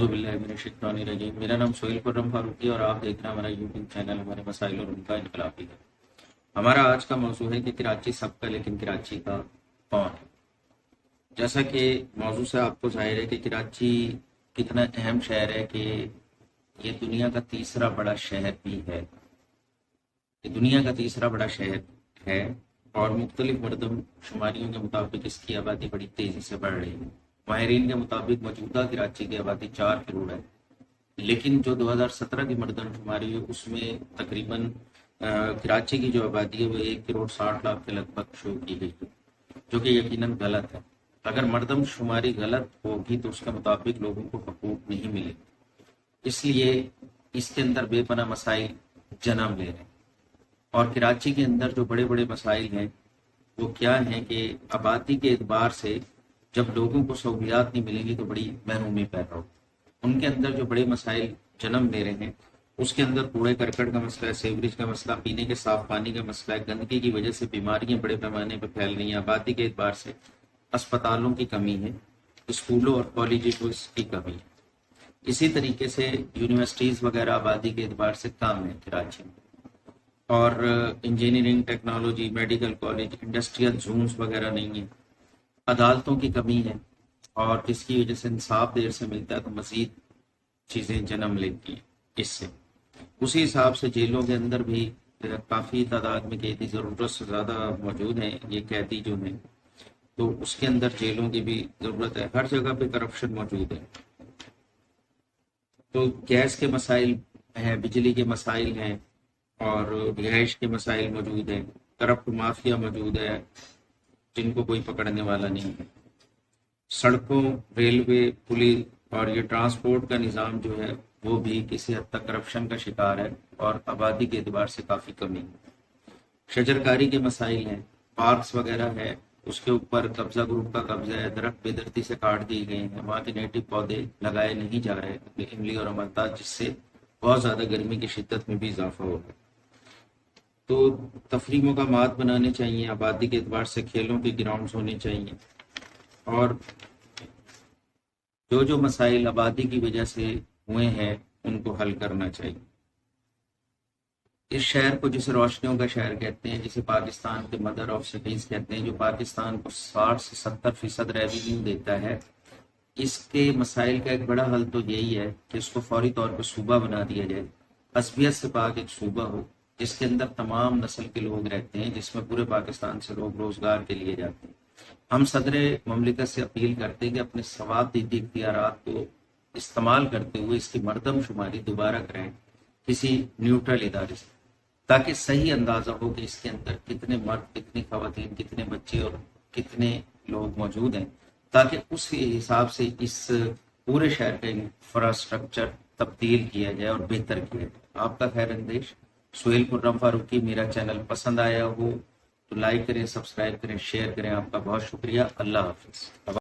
औज़ु बिल्लाहि मिनश्शैतानिर्रजीम। मेरा नाम सोहेल खुर्रम फारूकी और आप देख रहे हैं हमारा यूट्यूब चैनल हमारे मसाइल और उनका इनकलाबी है। हमारा आज का मौजू है कि कराची सबका लेकिन कराची का कौन है। जैसा कि मौजू से आपको जाहिर है कि कराची कितना अहम शहर है कि ये दुनिया का तीसरा बड़ा शहर भी है। ये दुनिया का तीसरा बड़ा शहर है और मुख्तलिफ मरदम शुमारियों के मुताबिक इसकी आबादी बड़ी तेज़ी से बढ़ रही है। माहिरीन के मुताबिक मौजूदा कराची की आबादी 4 करोड़ है, लेकिन जो 2017 की मरदमशुमारी है उसमें तकरीबन कराची की जो आबादी है वो 1 करोड़ 60 लाख के लगभग शो की गई है, जो कि यकीनन गलत है। अगर मरदमशुमारी गलत होगी तो उसके मुताबिक लोगों को हकूक नहीं मिले, इसलिए इसके अंदर बेपनाह मसाइल जन्म ले रहे हैं। और कराची के अंदर जो बड़े बड़े मसाइल हैं वो क्या हैं कि आबादी के एतबार से जब लोगों को सहूलियात नहीं मिलेंगी तो बड़ी महरूमी पैदा हो। उनके अंदर जो बड़े मसाइल जन्म ले रहे हैं उसके अंदर कूड़े करकट का मसला है, सीवरेज का मसला, पीने के साफ पानी का मसला है, गंदगी की वजह से बीमारियां बड़े पैमाने पर फैल रही हैं, आबादी के एतबार से अस्पतालों की कमी है, स्कूलों और कॉलेजों की कमी है। इसी तरीके से यूनिवर्सिटीज़ वगैरह आबादी के एतबार से कम है कराची में, और engineering, technology, medical college, industrial zones वगैरह नहीं है, अदालतों की कमी है, और जिसकी वजह से इंसाफ देर से मिलता है तो मज़ीद चीज़ें जन्म लेती हैं इससे। उसी हिसाब से जेलों के अंदर भी काफ़ी तादाद में कैदी ज़रूरत से ज़्यादा मौजूद हैं। ये कैदी जो हैं तो उसके अंदर जेलों की भी ज़रूरत है। हर जगह पे करप्शन मौजूद है। तो गैस के मसाइल हैं, बिजली के मसाइल हैं, और रिहाइश के मसाइल मौजूद हैं, करप्ट माफिया मौजूद है जिनको कोई पकड़ने वाला नहीं है। सड़कों, रेलवे, पुलिस और ये ट्रांसपोर्ट का निज़ाम जो है वो भी किसी हद तक करप्शन का शिकार है और आबादी के एतबार से काफ़ी कमी है। शजरकारी के मसाइल हैं, पार्क्स वगैरह है, उसके ऊपर कब्जा ग्रुप का कब्जा है, दरख्त बेदर्दी से काट दिए गए हैं, वहाँ के नेटिव पौधे लगाए नहीं जा रहे इमली और अमलताज, जिससे बहुत ज़्यादा गर्मी की शिद्दत में भी इजाफा हो रहा है। तो तफरीह मकामात बनाने चाहिए, आबादी के एतबार से खेलों के ग्राउंड्स होने चाहिए, और जो मसाइल आबादी की वजह से हुए हैं उनको हल करना चाहिए। इस शहर को जिसे रोशनियों का शहर कहते हैं, जिसे पाकिस्तान के मदर ऑफ सिटीज़ कहते हैं, जो पाकिस्तान को 60 से 70% रेवेन्यू देता है, इसके मसाइल का एक बड़ा हल तो यही है कि इसको फौरी तौर पर सूबा बना दिया जाए। असबियत से पाक एक सूबा हो जिसके अंदर तमाम नस्ल के लोग रहते हैं, जिसमें पूरे पाकिस्तान से लोग रोजगार के लिए जाते हैं। हम सदर ममलिकत से अपील करते हैं कि अपने सवाबदीदी इख्तियारात को इस्तेमाल करते हुए इसकी मरदमशुमारी दोबारा कराएं किसी न्यूट्रल इदारे से, ताकि सही अंदाजा हो कि इसके अंदर कितने मर्द, कितनी खवातीन, कितने बच्चे और कितने लोग मौजूद हैं, ताकि उस हिसाब से इस पूरे शहर का इंफ्रास्ट्रक्चर तब्दील किया जाए और बेहतर किया जाए। आपका खैर अंदेश सोहेल खुर्रम फारूकी। मेरा चैनल पसंद आया हो तो लाइक करें, सब्सक्राइब करें, शेयर करें। आपका बहुत शुक्रिया। अल्लाह हाफिज़।